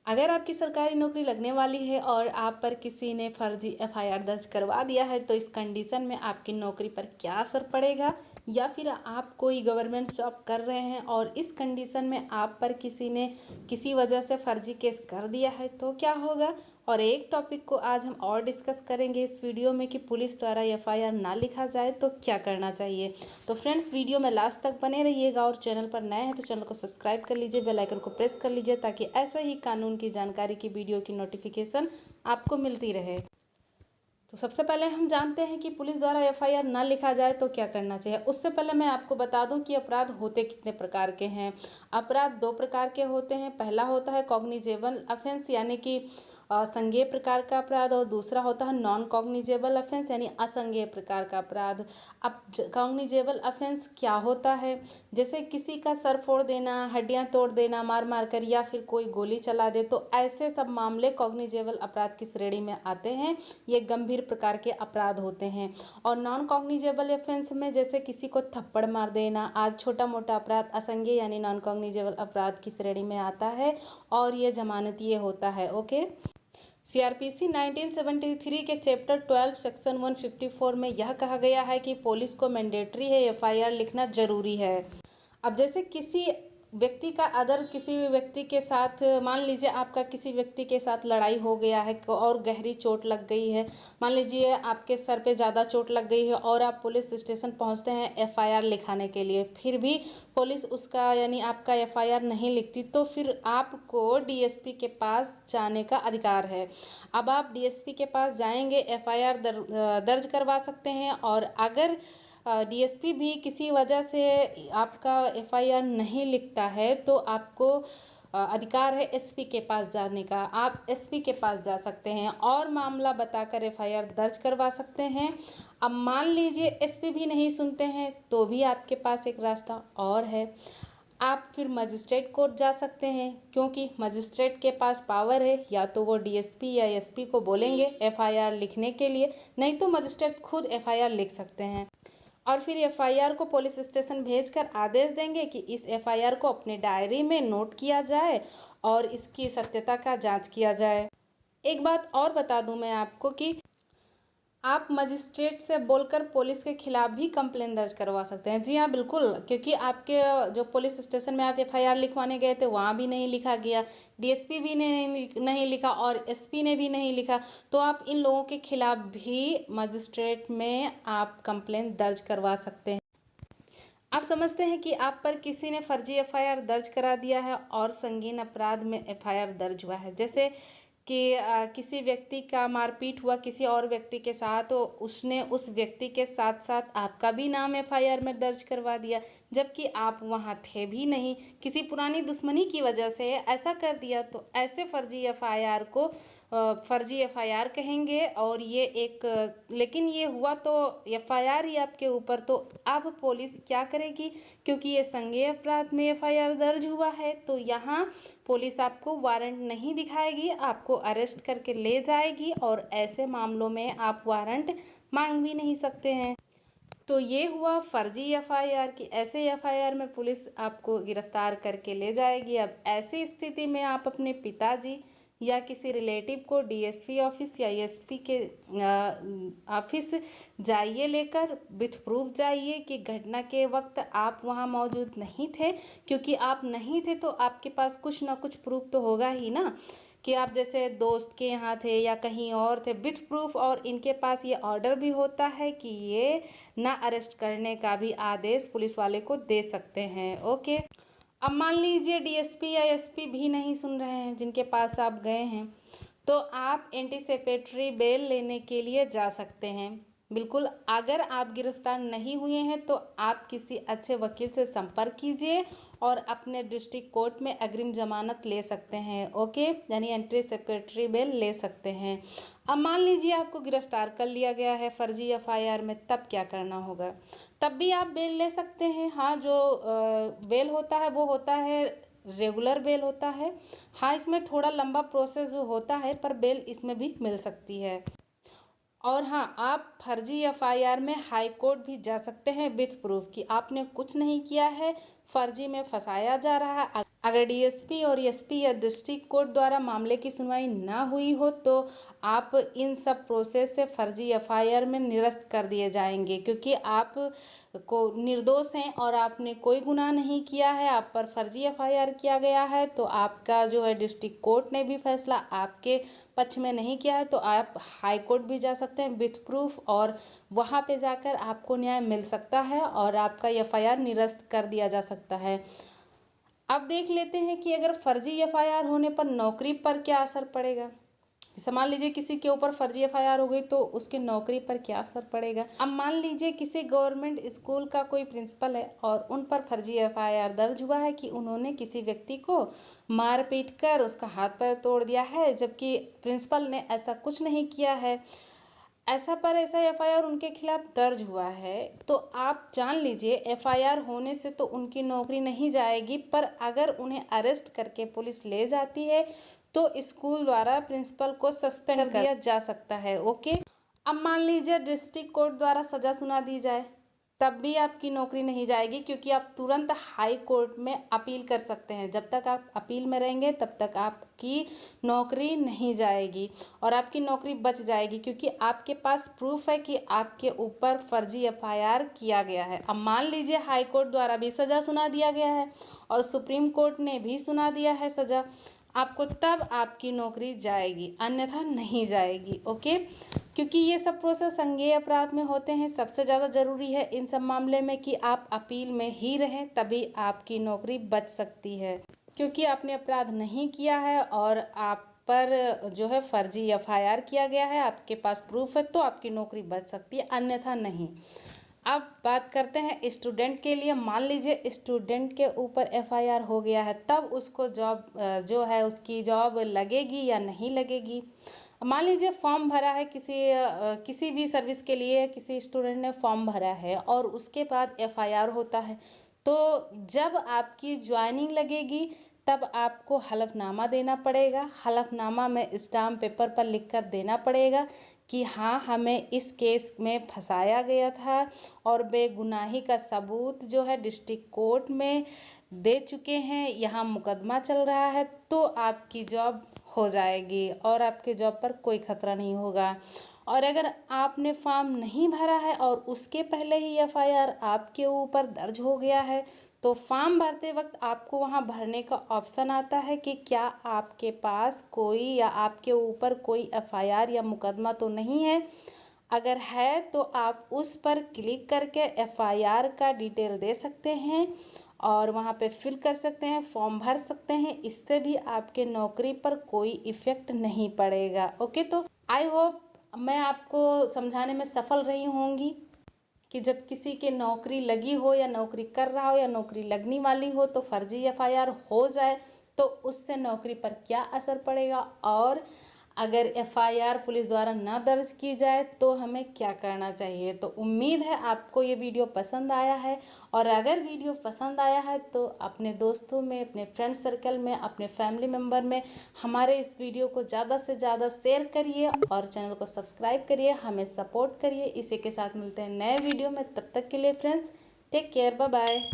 अगर आपकी सरकारी नौकरी लगने वाली है और आप पर किसी ने फर्जी एफआईआर दर्ज करवा दिया है तो इस कंडीशन में आपकी नौकरी पर क्या असर पड़ेगा, या फिर आप कोई गवर्नमेंट जॉब कर रहे हैं और इस कंडीशन में आप पर किसी ने किसी वजह से फर्जी केस कर दिया है तो क्या होगा। और एक टॉपिक को आज हम और डिस्कस करेंगे इस वीडियो में कि पुलिस द्वारा एफआईआर ना लिखा जाए तो क्या करना चाहिए। तो फ्रेंड्स, वीडियो में लास्ट तक बने रहिएगा और चैनल पर नए हैं तो चैनल को सब्सक्राइब कर लीजिए, बेल आइकन को प्रेस कर लीजिए ताकि ऐसे ही कानून की जानकारी की वीडियो की नोटिफिकेशन आपको मिलती रहे। तो सबसे पहले हम जानते हैं कि पुलिस द्वारा एफआईआर ना लिखा जाए तो क्या करना चाहिए। उससे पहले मैं आपको बता दूं कि अपराध होते कितने प्रकार के हैं। अपराध दो प्रकार के होते हैं। पहला होता है कॉग्निजेबल ऑफेंस यानी कि संज्ञेय प्रकार का अपराध, और दूसरा होता है नॉन कॉग्निजेबल ऑफेंस यानी असंज्ञेय प्रकार का अपराध। अब कॉग्निजेबल ऑफेंस क्या होता है, जैसे किसी का सर फोड़ देना, हड्डियां तोड़ देना मार मार कर, या फिर कोई गोली चला दे, तो ऐसे सब मामले कॉग्निजेबल अपराध की श्रेणी में आते हैं। ये गंभीर प्रकार के अपराध होते हैं। और नॉन कॉग्निजेबल ऑफेंस में जैसे किसी को थप्पड़ मार देना, आज छोटा मोटा अपराध असंज्ञेय यानी नॉन कॉग्निजेबल अपराध की श्रेणी में आता है और ये जमानतीय होता है। ओके। सीआरपीसी 1973 के चैप्टर 12 सेक्शन 154 में यह कहा गया है कि पुलिस को मैंडेटरी है एफआईआर लिखना जरूरी है। अब जैसे किसी व्यक्ति का अदर किसी भी व्यक्ति के साथ, मान लीजिए आपका किसी व्यक्ति के साथ लड़ाई हो गया है और गहरी चोट लग गई है, मान लीजिए आपके सर पे ज़्यादा चोट लग गई है और आप पुलिस स्टेशन पहुंचते हैं एफआईआर लिखाने के लिए, फिर भी पुलिस उसका यानी आपका एफआईआर नहीं लिखती, तो फिर आपको डीएसपी के पास जाने का अधिकार है। अब आप डीएसपी के पास जाएंगे, एफआईआर दर्ज करवा सकते हैं, और अगर डीएसपी भी किसी वजह से आपका एफआईआर नहीं लिखता है तो आपको अधिकार है एसपी के पास जाने का। आप एसपी के पास जा सकते हैं और मामला बताकर एफआईआर दर्ज करवा सकते हैं। अब मान लीजिए एसपी भी नहीं सुनते हैं तो भी आपके पास एक रास्ता और है, आप फिर मजिस्ट्रेट कोर्ट जा सकते हैं, क्योंकि मजिस्ट्रेट के पास पावर है, या तो वो डीएसपी या एसपी को बोलेंगे एफआईआर लिखने के लिए, नहीं तो मजिस्ट्रेट खुद एफआईआर लिख सकते हैं। और फिर एफआईआर को पुलिस स्टेशन भेजकर आदेश देंगे कि इस एफआईआर को अपने डायरी में नोट किया जाए और इसकी सत्यता का जांच किया जाए। एक बात और बता दूं मैं आपको कि आप मजिस्ट्रेट से बोलकर पुलिस के खिलाफ भी कंप्लेन दर्ज करवा सकते हैं। जी हाँ, बिल्कुल, क्योंकि आपके जो पुलिस स्टेशन में आप एफआईआर लिखवाने गए थे वहाँ भी नहीं लिखा गया, डीएसपी भी ने नहीं लिखा और एसपी ने भी नहीं लिखा, तो आप इन लोगों के खिलाफ भी मजिस्ट्रेट में आप कंप्लेन दर्ज करवा सकते हैं। आप समझते हैं कि आप पर किसी ने फर्जी एफआईआर दर्ज करा दिया है और संगीन अपराध में एफआईआर दर्ज हुआ है, जैसे कि किसी व्यक्ति का मारपीट हुआ किसी और व्यक्ति के साथ, तो उसने उस व्यक्ति के साथ साथ आपका भी नाम एफआईआर में दर्ज करवा दिया, जबकि आप वहाँ थे भी नहीं, किसी पुरानी दुश्मनी की वजह से ऐसा कर दिया, तो ऐसे फर्जी एफआईआर को फर्जी एफआईआर कहेंगे। और ये एक लेकिन ये हुआ तो एफआईआर ही आपके ऊपर, तो अब पुलिस क्या करेगी, क्योंकि ये संज्ञेय अपराध में एफआईआर दर्ज हुआ है तो यहाँ पुलिस आपको वारंट नहीं दिखाएगी, आपको अरेस्ट करके ले जाएगी, और ऐसे मामलों में आप वारंट मांग भी नहीं सकते हैं। तो ये हुआ फर्जी एफआईआर की, ऐसे एफआईआर में पुलिस आपको गिरफ्तार करके ले जाएगी। अब ऐसी स्थिति में आप अपने पिताजी या किसी रिलेटिव को डीएसपी ऑफिस या एसपी के ऑफिस जाइए, लेकर विथ प्रूफ जाइए कि घटना के वक्त आप वहाँ मौजूद नहीं थे, क्योंकि आप नहीं थे तो आपके पास कुछ ना कुछ प्रूफ तो होगा ही ना, कि आप जैसे दोस्त के यहाँ थे या कहीं और थे, विथ प्रूफ। और इनके पास ये ऑर्डर भी होता है कि ये ना अरेस्ट करने का भी आदेश पुलिस वाले को दे सकते हैं। ओके। अब मान लीजिए डीएसपी या एसपी भी नहीं सुन रहे हैं जिनके पास आप गए हैं, तो आप एंटीसिपेटरी बेल लेने के लिए जा सकते हैं। बिल्कुल, अगर आप गिरफ्तार नहीं हुए हैं तो आप किसी अच्छे वकील से संपर्क कीजिए और अपने डिस्ट्रिक्ट कोर्ट में अग्रिम जमानत ले सकते हैं। ओके, यानी एंटीसिपेटरी बेल ले सकते हैं। अब मान लीजिए आपको गिरफ्तार कर लिया गया है फर्जी एफआईआर में, तब क्या करना होगा। तब भी आप बेल ले सकते हैं। हाँ, जो बेल होता है वो होता है रेगुलर बेल होता है। हाँ, इसमें थोड़ा लंबा प्रोसेस होता है पर बेल इसमें भी मिल सकती है। और हाँ, आप फर्जी एफआईआर में हाई कोर्ट भी जा सकते हैं विथ प्रूफ कि आपने कुछ नहीं किया है, फर्जी में फंसाया जा रहा है। अगर डीएसपी और एसपी या डिस्ट्रिक्ट कोर्ट द्वारा मामले की सुनवाई ना हुई हो तो आप इन सब प्रोसेस से फर्जी एफआईआर में निरस्त कर दिए जाएंगे, क्योंकि आप को निर्दोष हैं और आपने कोई गुनाह नहीं किया है, आप पर फर्जी एफआईआर किया गया है। तो आपका जो है डिस्ट्रिक्ट कोर्ट ने भी फैसला आपके पक्ष में नहीं किया है तो आप हाई कोर्ट भी जा सकते हैं विथ प्रूफ, और वहाँ पे जाकर आपको न्याय मिल सकता है और आपका एफआईआर निरस्त कर दिया जा सकता है। अब देख लेते हैं कि अगर फर्जी एफआईआर होने पर नौकरी पर क्या असर पड़ेगा। मान लीजिए किसी के ऊपर फर्जी एफआईआर हो गई तो उसके नौकरी पर क्या असर पड़ेगा। अब मान लीजिए किसी गवर्नमेंट स्कूल का कोई प्रिंसिपल है और उन पर फर्जी एफआईआर दर्ज हुआ है कि उन्होंने किसी व्यक्ति को मार पीट कर उसका हाथ पैर तोड़ दिया है, जबकि प्रिंसिपल ने ऐसा कुछ नहीं किया है। ऐसा एफआईआर उनके खिलाफ दर्ज हुआ है तो आप जान लीजिए एफआईआर होने से तो उनकी नौकरी नहीं जाएगी, पर अगर उन्हें अरेस्ट करके पुलिस ले जाती है तो स्कूल द्वारा प्रिंसिपल को सस्पेंड कर दिया जा सकता है। ओके, अब मान लीजिए डिस्ट्रिक्ट कोर्ट द्वारा सजा सुना दी जाए, तब भी आपकी नौकरी नहीं जाएगी, क्योंकि आप तुरंत हाई कोर्ट में अपील कर सकते हैं। जब तक आप अपील में रहेंगे तब तक आपकी नौकरी नहीं जाएगी और आपकी नौकरी बच जाएगी, क्योंकि आपके पास प्रूफ है कि आपके ऊपर फर्जी एफआईआर किया गया है। अब मान लीजिए हाई कोर्ट द्वारा भी सज़ा सुना दिया गया है और सुप्रीम कोर्ट ने भी सुना दिया है सज़ा आपको, तब आपकी नौकरी जाएगी, अन्यथा नहीं जाएगी। ओके, क्योंकि ये सब प्रोसेस संज्ञेय अपराध में होते हैं। सबसे ज़्यादा ज़रूरी है इन सब मामले में कि आप अपील में ही रहें, तभी आपकी नौकरी बच सकती है, क्योंकि आपने अपराध नहीं किया है और आप पर जो है फर्जी एफआईआर किया गया है, आपके पास प्रूफ है, तो आपकी नौकरी बच सकती है, अन्यथा नहीं। अब बात करते हैं स्टूडेंट के लिए। मान लीजिए स्टूडेंट के ऊपर एफआईआर हो गया है, तब उसको जॉब जो है उसकी जॉब लगेगी या नहीं लगेगी। मान लीजिए फॉर्म भरा है किसी भी सर्विस के लिए, किसी स्टूडेंट ने फॉर्म भरा है और उसके बाद एफआईआर होता है, तो जब आपकी ज्वाइनिंग लगेगी तब आपको हलफनामा देना पड़ेगा। हलफनामा में स्टाम्प पेपर पर लिखकर देना पड़ेगा कि हाँ, हमें इस केस में फंसाया गया था और बेगुनाही का सबूत जो है डिस्ट्रिक्ट कोर्ट में दे चुके हैं, यहाँ मुकदमा चल रहा है, तो आपकी जॉब हो जाएगी और आपके जॉब पर कोई खतरा नहीं होगा। और अगर आपने फॉर्म नहीं भरा है और उसके पहले ही एफआईआर आपके ऊपर दर्ज हो गया है, तो फॉर्म भरते वक्त आपको वहाँ भरने का ऑप्शन आता है कि क्या आपके पास कोई या आपके ऊपर कोई एफआईआर या मुकदमा तो नहीं है। अगर है तो आप उस पर क्लिक करके एफआईआर का डिटेल दे सकते हैं और वहाँ पे फिल कर सकते हैं, फॉर्म भर सकते हैं। इससे भी आपके नौकरी पर कोई इफ़ेक्ट नहीं पड़ेगा। ओके, तो आई होप मैं आपको समझाने में सफल रही होंगी कि जब किसी के नौकरी लगी हो या नौकरी कर रहा हो या नौकरी लगने वाली हो तो फर्जी एफआईआर हो जाए तो उससे नौकरी पर क्या असर पड़ेगा, और अगर एफआईआर पुलिस द्वारा ना दर्ज की जाए तो हमें क्या करना चाहिए। तो उम्मीद है आपको ये वीडियो पसंद आया है, और अगर वीडियो पसंद आया है तो अपने दोस्तों में, अपने फ्रेंड सर्कल में, अपने फैमिली मेम्बर में हमारे इस वीडियो को ज़्यादा से ज़्यादा शेयर करिए और चैनल को सब्सक्राइब करिए, हमें सपोर्ट करिए। इसी के साथ मिलते हैं नए वीडियो में, तब तक के लिए friends take care, bye bye.